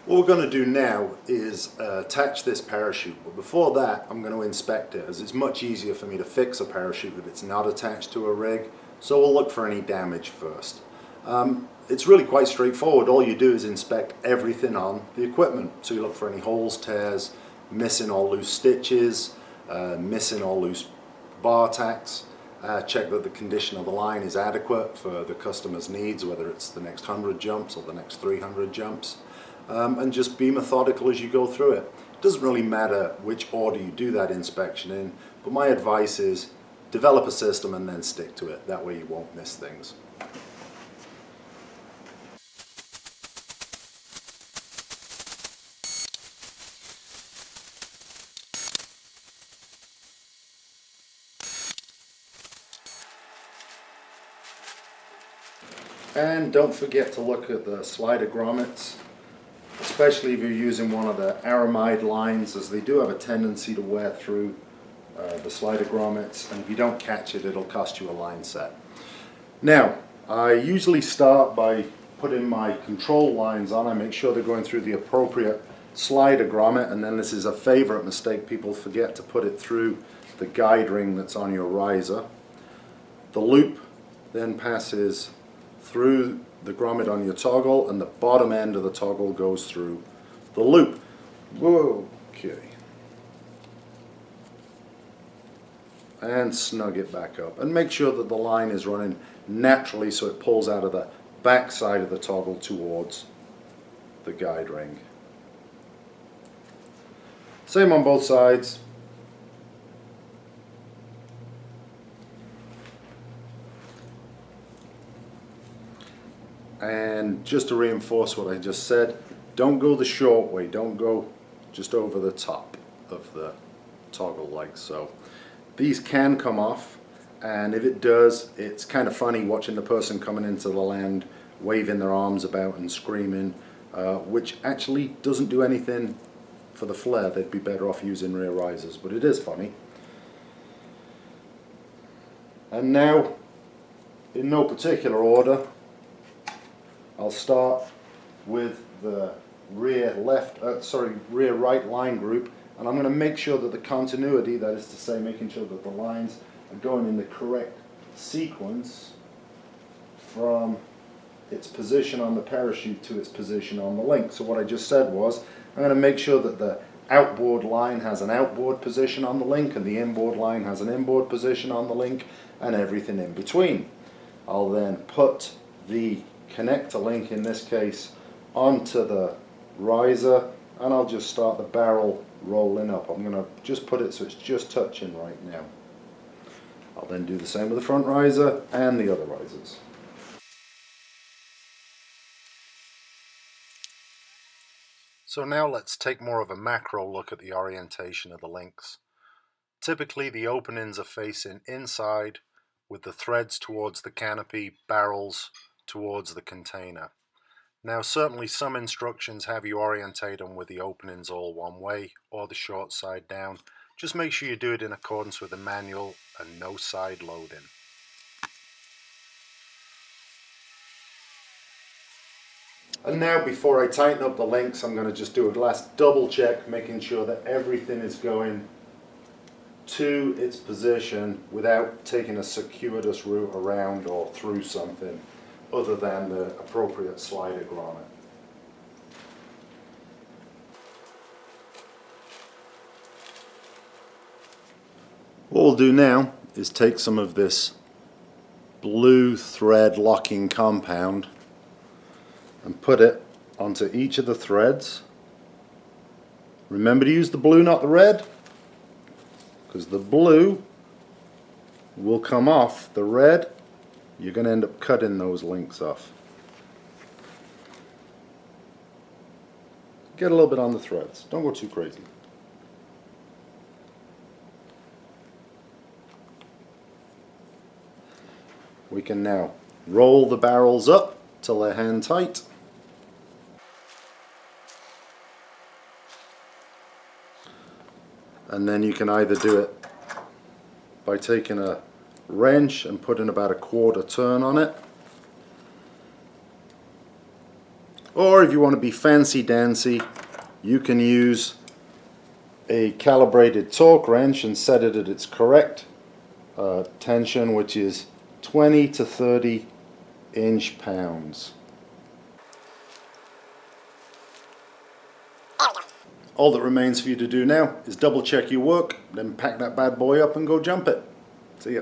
What we're going to do now is attach this parachute, but before that I'm going to inspect it, as it's much easier for me to fix a parachute if it's not attached to a rig. So we'll look for any damage first. It's really quite straightforward. All you do is inspect everything on the equipment. So you look for any holes, tears, missing or loose stitches, missing or loose bar tacks. Check that the condition of the line is adequate for the customer's needs, whether it's the next 100 jumps or the next 300 jumps. And just be methodical as you go through it. It doesn't really matter which order you do that inspection in, but my advice is develop a system and then stick to it. That way you won't miss things. And don't forget to look at the slider grommets, especially if you're using one of the aramide lines, as they do have a tendency to wear through the slider grommets, and if you don't catch it, it'll cost you a line set. Now, I usually start by putting my control lines on. I make sure they're going through the appropriate slider grommet, and then this is a favorite mistake. People forget to put it through the guide ring that's on your riser. The loop then passes through the grommet on your toggle, and the bottom end of the toggle goes through the loop. Whoa, okay. And snug it back up, and make sure that the line is running naturally so it pulls out of the back side of the toggle towards the guide ring. Same on both sides. And just to reinforce what I just said, don't go the short way, don't go just over the top of the toggle like so. These can come off, and if it does, it's kind of funny watching the person coming into the land waving their arms about and screaming, which actually doesn't do anything for the flare. They'd be better off using rear risers, but it is funny. And now, in no particular order, I'll start with the rear right line group, and I'm going to make sure that the continuity, that is to say making sure that the lines are going in the correct sequence from its position on the parachute to its position on the link. So what I just said was, I'm going to make sure that the outboard line has an outboard position on the link, and the inboard line has an inboard position on the link, and everything in between. I'll then put the connector link, in this case, onto the riser, and I'll just start the barrel rolling up. I'm going to just put it so it's just touching right now. I'll then do the same with the front riser and the other risers. So now let's take more of a macro look at the orientation of the links. Typically the openings are facing inside, with the threads towards the canopy, barrels towards the container. Now certainly some instructions have you orientate them with the openings all one way or the short side down. Just make sure you do it in accordance with the manual and no side loading. And now before I tighten up the links, I'm going to just do a last double check, making sure that everything is going to its position without taking a circuitous route around or through something other than the appropriate slider grommet. What we'll do now is take some of this blue thread locking compound and put it onto each of the threads. Remember to use the blue, not the red, because the blue will come off the red. You're going to end up cutting those links off. Get a little bit on the threads. Don't go too crazy. We can now roll the barrels up till they're hand tight. And then you can either do it by taking a wrench and putting about a quarter turn on it, Or if you want to be fancy dancy, you can use a calibrated torque wrench and set it at its correct tension, which is 20 to 30 inch-pounds. All that remains for you to do now is double check your work, then pack that bad boy up and go jump it. See ya.